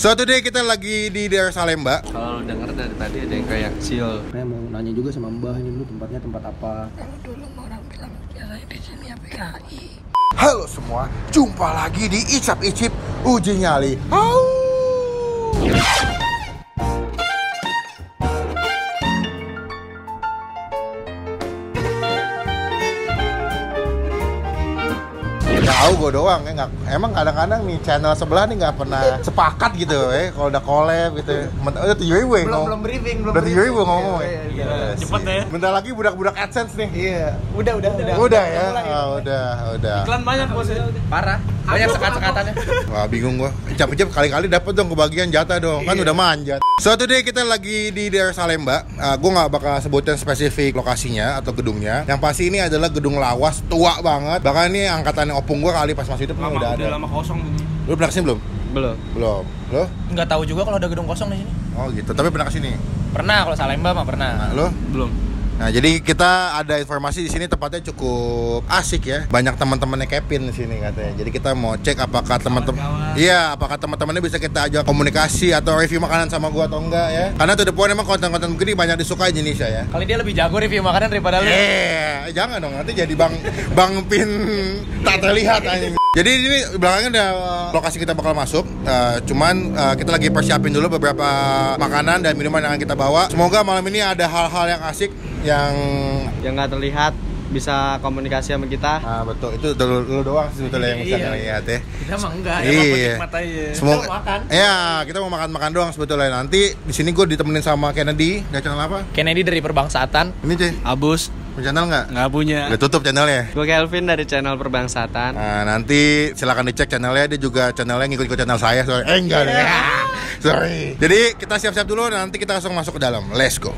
Suatu day kita lagi di daerah Salemba. Kalau lu denger dari tadi ada yang kayak Sil. Saya mau nanya juga sama Mbah ini dulu tempatnya tempat apa. Kalau dulu orang bilang biasanya di sini ya PKI. Halo semua, jumpa lagi di Icap Icip Uji Nyali. Au! Tahu gue doang ya, emang kadang-kadang nih channel sebelah nih nggak pernah sepakat gitu kalau udah collab gitu. Udah 7.000 Belum briefing, udah 7.000 ngomong. Iya. Cepet ya. Bentar lagi budak-budak AdSense nih. Iya. Udah ya. Udah. Iklan banyak bos ya. Parah. Banyak sekat-sekatannya. Wah bingung gua. Icap-icap kali-kali dapat dong kebagian jatah dong. Kan udah manjat. Suatu day kita lagi di daerah Salemba. Gua nggak bakal sebutin spesifik lokasinya atau gedungnya. Yang pasti ini adalah gedung lawas tua banget. Bahkan ini angkatannya opung gua kali pas masih hidup udah ada. Lama kosong ini. Lu pernah kesini belum? Belum. Lo? Nggak tahu juga kalau ada gedung kosong di sini. Oh gitu. Tapi pernah kesini? Pernah, kalau Salemba mah pernah. Nah, lo? Belum. Nah, jadi kita ada informasi di sini tempatnya cukup asik ya. Banyak teman-temannya Kevin di sini katanya. Jadi kita mau cek apakah teman-teman apakah teman-temannya bisa kita ajak komunikasi atau review makanan sama gua atau enggak ya. Karena to the point emang konten-konten begini banyak disukai di Indonesia ya. Kali dia lebih jago review makanan daripada lu. Jangan dong, nanti jadi Bang Pin tak terlihat anjing. Jadi ini belakangnya ada lokasi kita bakal masuk. Cuman kita lagi persiapin dulu beberapa makanan dan minuman yang akan kita bawa. Semoga malam ini ada hal-hal yang asik yang nggak terlihat, bisa komunikasi sama kita. Betul, itu lu doang sebetulnya yang bisa ngeliat ya. Kita mah enggak, Iya. Semoga kita makan. Ya, kita mau makan doang sebetulnya. Nanti di sini gue ditemenin sama Kennedy. Dari channel apa? Kennedy dari Perbangsatan. Ini cuy. Abus. Punya channel nggak? Nggak punya. Udah tutup channelnya. Gue Kelvin dari channel Perbangsatan. Nah, nanti silakan dicek channelnya. Dia juga channelnya ngikut-ngikut channel saya. Enggak deh. Sorry. Jadi kita siap-siap dulu. Nanti kita langsung masuk ke dalam. Let's go.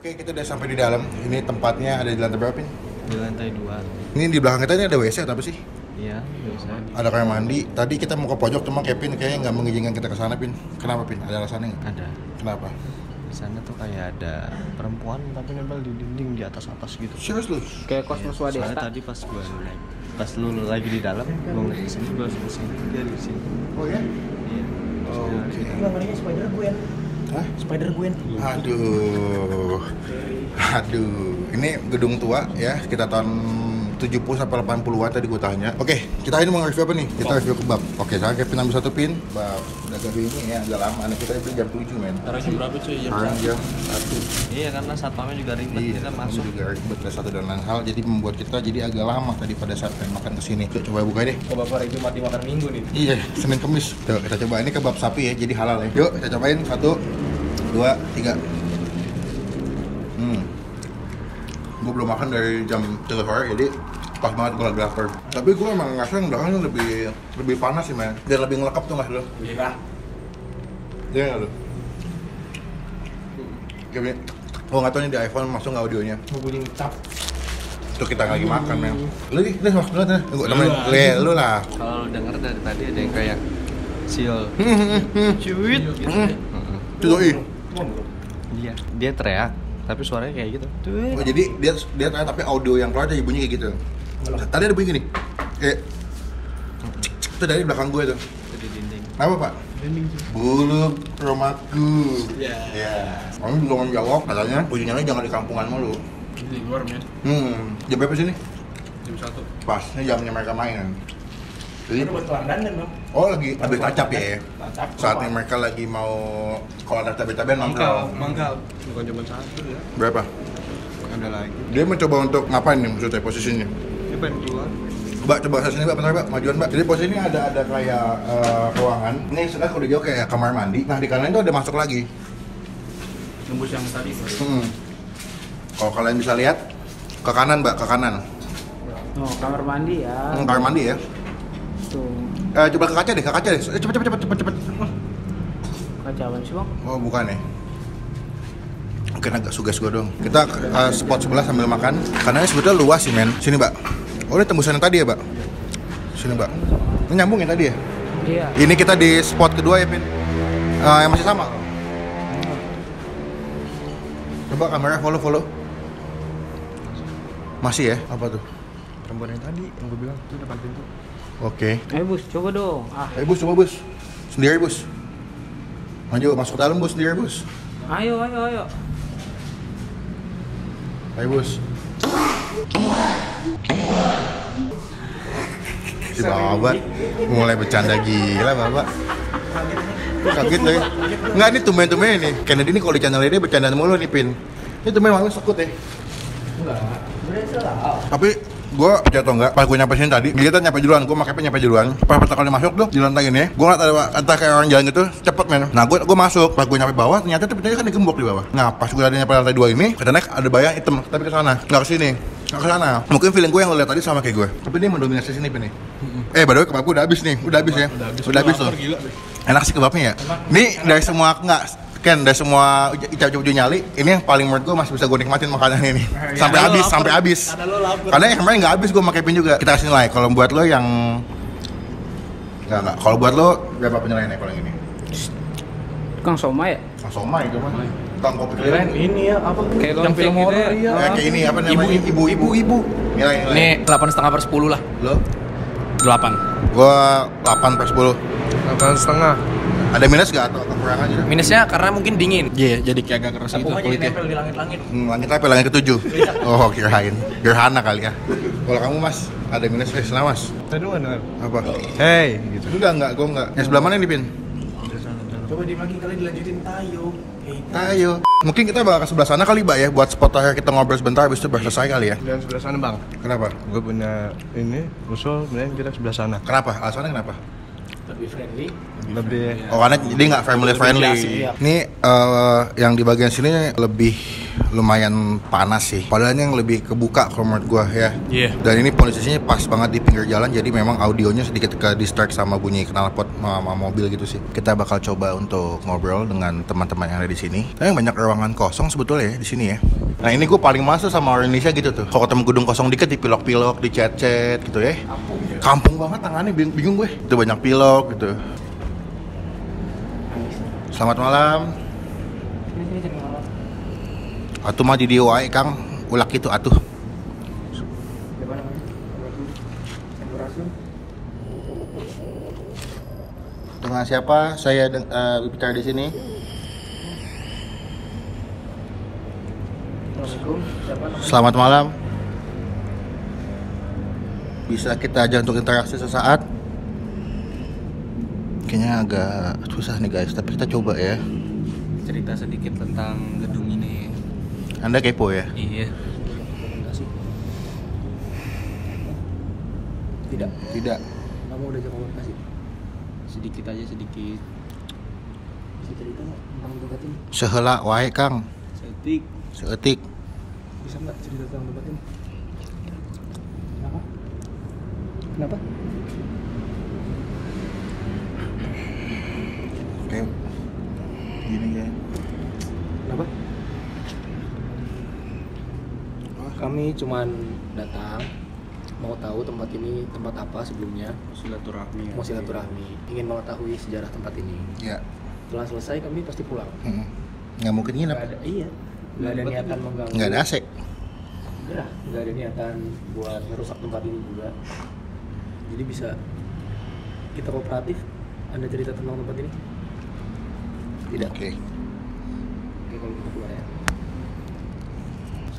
Oke, kita udah sampai di dalam. Ini tempatnya ada di lantai berapa, Pin? Di lantai 2. Ini di belakang kita ini ada WC atau apa sih? Iya, biasa. Ada kamar mandi. Tadi kita mau ke pojok, cuma Kevin kayaknya nggak mengizinkan kita ke sana, Pin. Kenapa, Pin? Ada alasannya nggak? Ada. Kenapa? Di sana tuh kayak ada perempuan tapi nempel di dinding di atas lu. Serius lu? Kayak Kosmos Soalnya Wadesta. tadi pas lu lagi di dalam, gua ngeliat kesini, gua langsung kesini, dia di sini. Oh ya? Iya. Oh, oke. Namanya Spider-Gwen. Hah? Spider-Gwen. Aduh. Ini gedung tua ya, kita tahun 70 sampai 80-an tadi gue tanya. Oke, kita ini mau review apa nih? Kita review kebab. Oke, sekarang Kevin ambil satu pin. Kebab dagang ini ya, agak lama nih. Kita beli jam 7, men. Sekarang jam berapa cuy? Jam 1. Iya, karena satpamnya juga ribet, kita masuk. juga ribet satu dan lain hal. Jadi membuat kita jadi agak lama tadi pada saat pengen makan kesini. Coba buka deh. Kok Bapak hari Jumat makan Minggu nih? Iya, Senin Kamis. Tuh, kita coba. Ini kebab sapi ya, jadi halal ya. Yuk, kita cobain. 1, 2, 3. Gue belum makan dari jam 3 sore, jadi pas banget gue lagi lapar. Tapi gue emang ngerasa yang belakangnya lebih panas sih, men. Dan lebih ngelekap tuh, mas lo. Iya. Iya nggak lo? Gini, gue nggak tahu nih di iPhone masuk nggak audionya. Mau bunyi cap. Itu kita lagi makan, men. Lu nih, masuk dulu nih. Gue temenin, lu lah. Kalau lu denger dari tadi ada yang kayak Sil. Cuit. Cudoi. Iya, dia teriak, tapi suaranya kayak gitu. Oh, jadi dia tanya tapi audio yang keluar jadi bunyi kayak gitu. Tadi ada bunyi gini. Kayak itu dari belakang gue tuh. Di dinding. Apa, Pak? Bulu rumahku. Iya. Ya. Kamu belum menjawab katanya. Ujiannya jangan di kampungan mulu. Di luar, men. Jam berapa sini? Jam 1. Pas, ini jamnya mereka main. Jadi, Buat kelandan kan, Bang? oh lagi habis tacap ya? Tacap. Saatnya mereka lagi mau kalau ada cabai-cabai mangkal. Bukan cuma satu ya. Berapa? Ada lagi. Dia mencoba untuk ngapain nih maksudnya posisinya? Dia pengen keluar. Mbak, coba ke sini Mbak, bentar Mbak, majuan Mbak. Jadi posisi ini ada kayak ruangan. Ini sebelah kalau di jauh kayak kamar mandi. Nah di kanan itu ada masuk lagi. Tembus yang tadi. Kalau kalian bisa lihat ke kanan, Mbak, ke kanan. Oh, kamar mandi ya. Kamar mandi ya. Tuh. Coba ke kaca deh, ke kaca deh. Cepet. Kaca apa sih, Bang? Oh, bukan ya. Mungkin agak sugas gua dong. Kita spot sebelah sambil makan. Karena ini sebetulnya luas sih, men. Sini, Mbak. Oh, ini tembusan yang tadi ya, Mbak? Sini, Mbak. Ini nyambung yang tadi ya? Iya. Ini kita di spot kedua ya, Pin. Yang masih sama. Coba kamera follow. Masih ya? Apa tuh? Perempuan yang tadi yang gue bilang itu depan pintu. Oke. Ayo, Bus, coba dong. Ayo, Bus, coba, Bus. Sendiri, Bus. Maju, masuk ke dalam, Bus, sendiri, Bus. Ayo. Ayo, Bus. Si Bapak mulai bercanda gila, Bapak. Kaget deh. Enggak, ini tumben-tumben nih. Kennedy ini kalau di channel dia bercanda mulu nih, Pin. Ini tumben malah sekut ya. Enggak. Tapi gue jatuh enggak, pas gue nyampe sini tadi, dia nyampe duluan, gue makanya nyampe duluan. Pas pertama kali masuk tuh, di lantai ini, gue ngeliat ada entah kayak orang jalan gitu, cepet men. Nah gue masuk, pas gue nyampe bawah, ternyata tuh pintunya kan digembok di bawah. Nah pas gue nyampe lantai 2 ini, katanya ada bayang hitam, tapi ke sana, nggak ke sini. Nggak ke sana. Mungkin feeling gue yang lo lihat tadi sama kayak gue. Tapi dia mendominasi sini, Pin nih. By the way, kebab gue udah habis nih, udah habis ya. Udah habis loh. Enak sih kebabnya ya. Nih dari semua dari semua icap-icap nyali, ini yang paling menurut gue masih bisa gue nikmatin makanan ini sampai habis. Karena yang kemarin nggak habis gue pakai Pin juga. Kita kasih nilai. Kalau buat lo yang nggak. Kalau buat lo berapa penilaiannya kalau yang ini? Kang somai ya? Somai itu mah. Kang kopi Kirain ini ya apa? Kayak yang film lonceng gitu horor ya. ya. Kayak ini apa namanya? Ibu. Nilai. Ini 8,5/10 lah. Lo? 8. Gue 8/10. 8,5. Ada minus nggak atau kekurangan gitu? Minusnya karena mungkin dingin. Iya, jadi kayak agak keras gitu kulitnya. Nempel di langit-langit. Langit apa? Langit ke-7. Oh, kirain. Gerhana kali ya. Kalau kamu Mas, ada minus selama Mas? Tadi mana? Apa? Hey, gitu. Enggak, gue enggak. Yang sebelah mana nih, Pin? Coba lagi kali dilanjutin tayo. Ayo. Mungkin kita bakal ke sebelah sana kali, Mbak ya, buat spot terakhir kita ngobrol sebentar habis itu baru selesai kali ya. Dan sebelah sana bang. Kenapa? Gue punya ini usul, kemudian kita sebelah sana. Kenapa? Alasannya kenapa? Lebih friendly. Lebih. Oh, karena jadi nggak family friendly. Ini yang di bagian sini lebih lumayan panas sih. Padahal ini yang lebih kebuka kalau menurut gua ya. Iya. Dan ini posisinya pas banget di pinggir jalan, jadi memang audionya sedikit ke distract sama bunyi knalpot sama mobil gitu sih. Kita bakal coba untuk ngobrol dengan teman-teman yang ada di sini. Tapi banyak ruangan kosong sebetulnya ya di sini ya. Nah ini gue paling masuk sama orang Indonesia gitu tuh. Kalau ketemu gedung kosong dikit dipilok-pilok, dicet-cet gitu ya. Kampung banget tangannya, bingung gue. Itu banyak pilok gitu. Selamat malam. Atuh mah di dia wae Kang, ulak itu atuh. Dengan siapa? Saya bicara di sini. Selamat malam. Bisa kita aja untuk interaksi sesaat? Kayaknya agak susah nih guys, tapi kita coba ya. Cerita sedikit tentang gedung ini. Anda kepo ya? Iya. Tidak. Kamu udah jaga komunikasi? Sedikit aja sedikit. Bisa cerita nggak tentang tempat ini? Seheula wae Kang. Setik. Seetik. Bisa nggak cerita tentang tempat ini? Kenapa? Kayak gini ya. Kenapa? Kami cuman datang mau tahu tempat ini tempat apa sebelumnya, Silaturahmi. mau silaturahmi, ingin mengetahui sejarah tempat ini. Ya. Setelah selesai kami pasti pulang. Nggak mungkin nginep. Nggak ada, iya. Nggak ada niatan mengganggu. Nggak ada AC. Nggak ada niatan buat merusak tempat ini juga. Jadi bisa kita kooperatif. Anda cerita tentang tempat ini? Tidak. Oke. Oke, kalau kita keluar ya.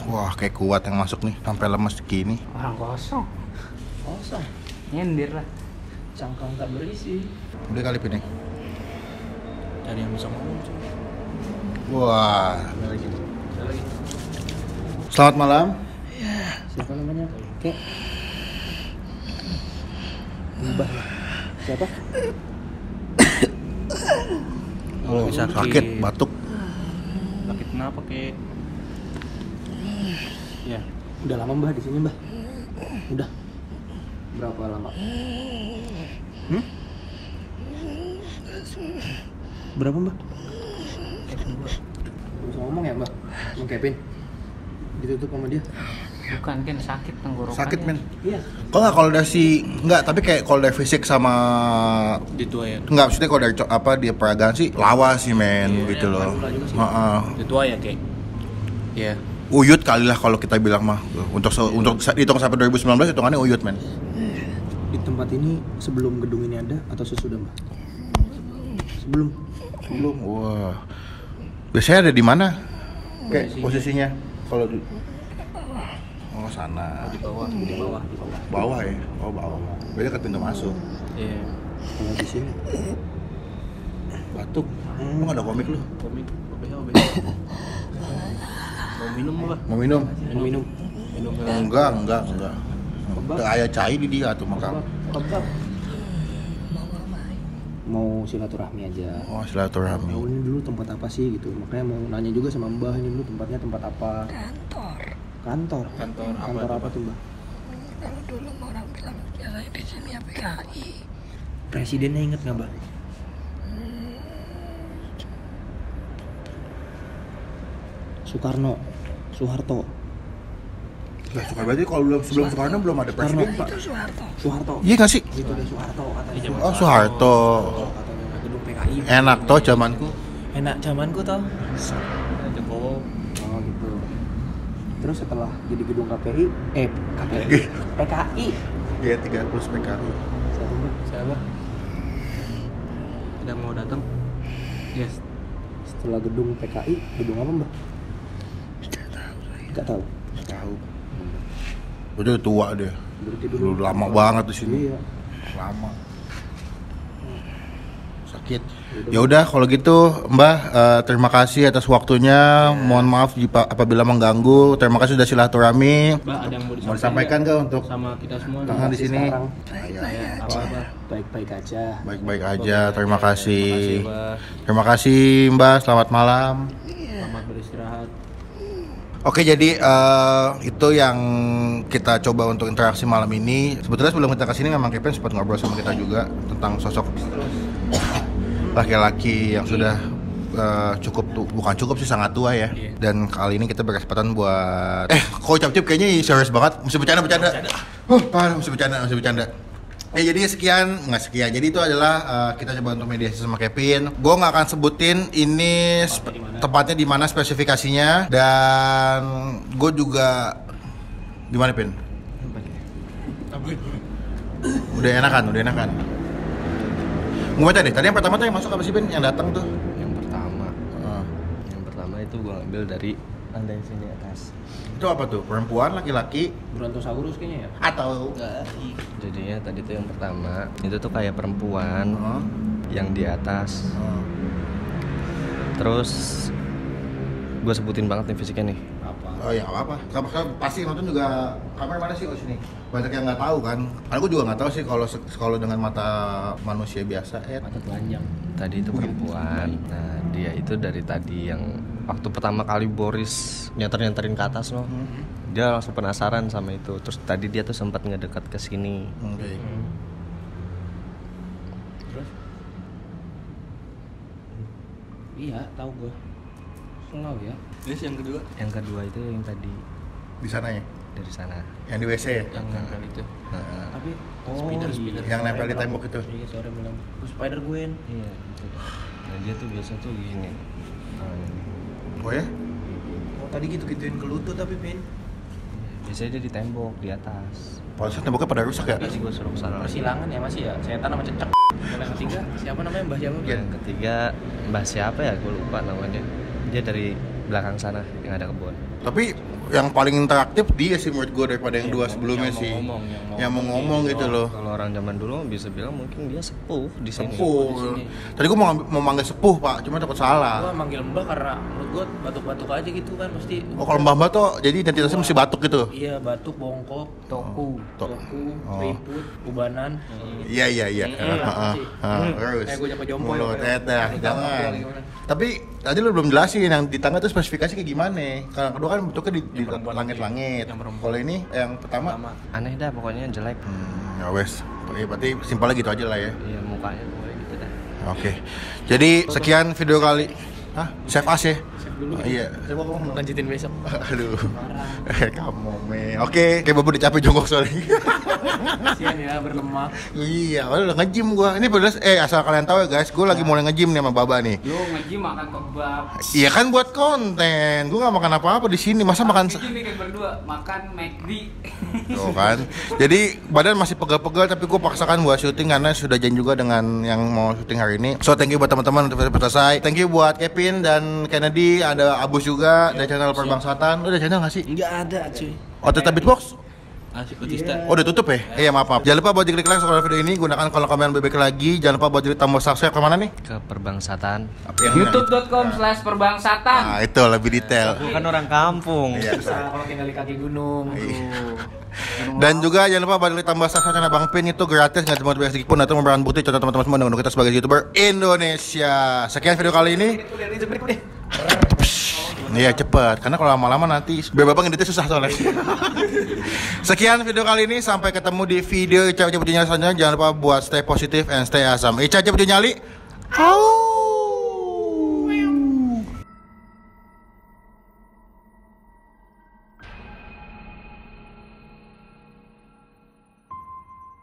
Wah, kayak kuat yang masuk nih, sampai lemes gini. Orang kosong. Kosong. Nyindir lah. Cangkang tak berisi. Udah kali ini. Cari yang bisa ngomong. Wah. Selamat malam. Siapa namanya? Kek. Mbah. Siapa? Oh, Sakit. sakit, batuk. Sakit apa kek? Ya, Udah lama Mbah di sini Mbah? Udah. Berapa lama? Berapa Mbah? Bisa ngomong ya Mbah? Mau Kevin? Ditutup sama dia? Bukan kan sakit tenggorokannya. Sakit men. Iya. Kok nggak kalau dari nggak, tapi kayak kalau dari fisik sama ditua ya. nggak, maksudnya kalau dari dia peragaan sih lawas sih men gitu loh. Heeh. Ditua ya kek. Ya. Uyut kali lah kalau kita bilang mah. Untuk hitung sampai 2019 hitungannya uyut men. Di tempat ini sebelum gedung ini ada atau sesudah Mbah? Sebelum. Wah. Biasanya ada di mana? Kayak posisinya kalau di oh sana. Di bawah. Bawah ya. Oh bawah. Berarti ke pintu masuk. Iya. Kalau di sini. Batuk. Lu nggak ada komik lu? Komik. OBH. Mau minum apa? Mau minum? Minum. Enggak. Kayak cai di dia tuh makam. Kebab. Mau silaturahmi aja. Oh silaturahmi. Oh, ini dulu tempat apa sih gitu. Makanya mau nanya juga sama Mbah, ini dulu tempatnya tempat apa? Kantor. Kantor apa tuh Mbah? Kalau dulu orang bilang biasanya di sini ya PKI. Presidennya inget nggak Mbah? Soeharto. Lah suka berarti kalau sebelum Soekarno belum ada presiden Pak. Itu Soeharto. Iya nggak sih? Itu deh Soeharto katanya. Oh Soeharto. Katanya gedung PKI. Enak toh zamanku. Enak zamanku toh. Jokowi. Oh gitu. Terus setelah jadi gedung PKI. Iya 30 PKI. Siapa Mbah? Siapa? Tidak mau datang. Yes. Setelah gedung PKI, gedung apa Mbah? Nggak tahu. Tahu. Udah tua dia. Berarti Dulu lama banget di sini. Iya. Lama. Sakit. Ya udah kalau gitu Mbah, terima kasih atas waktunya. Mohon maaf apabila mengganggu. Terima kasih sudah silaturahmi. Mbak, ada yang Mau disampaikan nggak untuk sama kita semua? tangan di sini? Sekarang Apa? baik-baik aja. Baik-baik aja. Terima kasih. Mbak. Terima kasih Mbah. Selamat malam. Selamat beristirahat. Oke, jadi itu yang kita coba untuk interaksi malam ini. Sebetulnya sebelum kita kesini memang Kevin sempat ngobrol sama kita juga tentang sosok laki-laki yang sudah bukan cukup sih, sangat tua ya. Dan kali ini kita berkesempatan buat kok Cap-Cip kayaknya serius banget, mesti bercanda. Parah, mesti bercanda. Jadi nggak sekian. Jadi itu adalah kita coba untuk mediasi sama Kevin. Gue nggak akan sebutin ini tempatnya di mana spesifikasinya, dan gue juga di mana Pin? Udah enakan. Gue baca deh. Tadi yang pertama tuh yang masuk apa sih Pin? Yang datang tuh? Yang pertama itu gue ngambil dari lantai sini atas. Itu apa tuh? Perempuan, laki-laki, Brontosaurus kayaknya ya. atau? Jadinya tadi tuh yang pertama itu tuh kayak perempuan yang di atas. Terus gue sebutin banget nih fisiknya nih. Oh ya nggak apa-apa. Pasti nonton juga kamera mana sih sini. Banyak yang nggak tahu kan. Aku juga nggak tahu sih kalau dengan mata manusia biasa. Mata telanjang. Tadi itu perempuan. Nah dia itu dari tadi yang waktu pertama kali Boris nyanterin ke atas loh. Dia langsung penasaran sama itu. Terus tadi dia tuh sempat ngedekat ke sini. Oke. Terus? Iya, tahu gua. Selalu ya. Terus yang kedua? Yang kedua itu yang tadi Di sana ya? dari sana. Yang di WC ya? Yang nempel itu. Nah, Tapi Spider. Yang nempel di tembok itu. Iya, sore bilang. Spider Gwen. iya gitu. Nah dia tuh biasa tuh gini. Oh ya? Oh tadi gitu-gituin ke lutut tapi Pin. Biasanya dia di tembok di atas. Pantesan temboknya pada rusak ya? Terus gue suruh kesana lagi. Persilangan ya masih ya. Setan sama cecek. Yang ketiga siapa namanya? Mbah siapa? Yang ketiga mbah siapa ya, gue lupa namanya. Dia dari belakang sana yang nggak ada kebun. Tapi yang paling interaktif dia sih menurut gue daripada yang dua sebelumnya sih. Yang mau ngomong gitu loh. Kalau orang zaman dulu bisa bilang mungkin dia sepuh di sini. Sepuh. Tadi gue mau manggil sepuh pak, cuma takut salah. Gua manggil Mbak karena menurut gua batuk-batuk aja gitu kan pasti. Oh kalau mbah tuh jadi identitasnya mesti batuk gitu. Iya, batuk, bongkok, toku, riput, ubanan. Iya. Terus. Gue nyapa jompo. Mulut jangan. Tapi tadi lu belum jelasin yang di tangga tuh spesifikasi kayak gimana? Kalau kedua kan bentuknya di langit-langit. Kalau ini yang pertama Aneh dah pokoknya jelek. Ya wes. Berarti simpelnya gitu aja lah ya. Iya mukanya pokoknya gitu dah. Oke. Jadi sekian video kali. Hah? Save as ya? Dulu Iya. lanjutin besok. Aduh. Kamu me. Oke, kayak babu udah capek jongkok soalnya. Kasihan ya berlemak. Iya, udah nge-gym gua. Ini padahal asal kalian tahu ya guys, gua lagi mulai nge-gym nih sama Baba nih. Lu nge-gym makan kebab. Iya kan buat konten. Gua enggak makan apa-apa di sini. Masa makan Gini kan berdua makan McD. Tuh kan. Jadi badan masih pegal-pegal tapi gua paksakan buat syuting karena sudah janji juga dengan yang mau syuting hari ini. So thank you buat teman-teman untuk selesai. Thank you buat Kevin dan Kennedy, ada Abus juga dari channel Perbangsatan. Lu ada channel enggak sih? Enggak ada cuy. Oh, tetap Beatbox? Asik Utista. Oh, udah tutup ya? Iya, maaf. Jangan lupa buat klik like kalau video ini, gunakan kolom komen bebek lagi. Jangan lupa buat tombol subscribe kemana nih? Ke Perbangsatan. youtube.com/perbangsatan. Nah, itu lebih detail. Bukan orang kampung. Iya. Bisa kalau tinggal di kaki gunung. Dan juga jangan lupa balik tambah subscribe channel Bang Pin itu gratis, nggak cuma sedikit pun atau memberikan bukti contoh teman-teman semua dengan kita sebagai YouTuber Indonesia. Sekian video kali ini. Iya cepet, karena kalau lama-lama nanti biar bapak ngeditnya susah soalnya. Sekian video kali ini, sampai ketemu di video Ica Punya Nyali selanjutnya. Jangan lupa buat stay positif and stay awesome. Ica Punya Nyali. Au.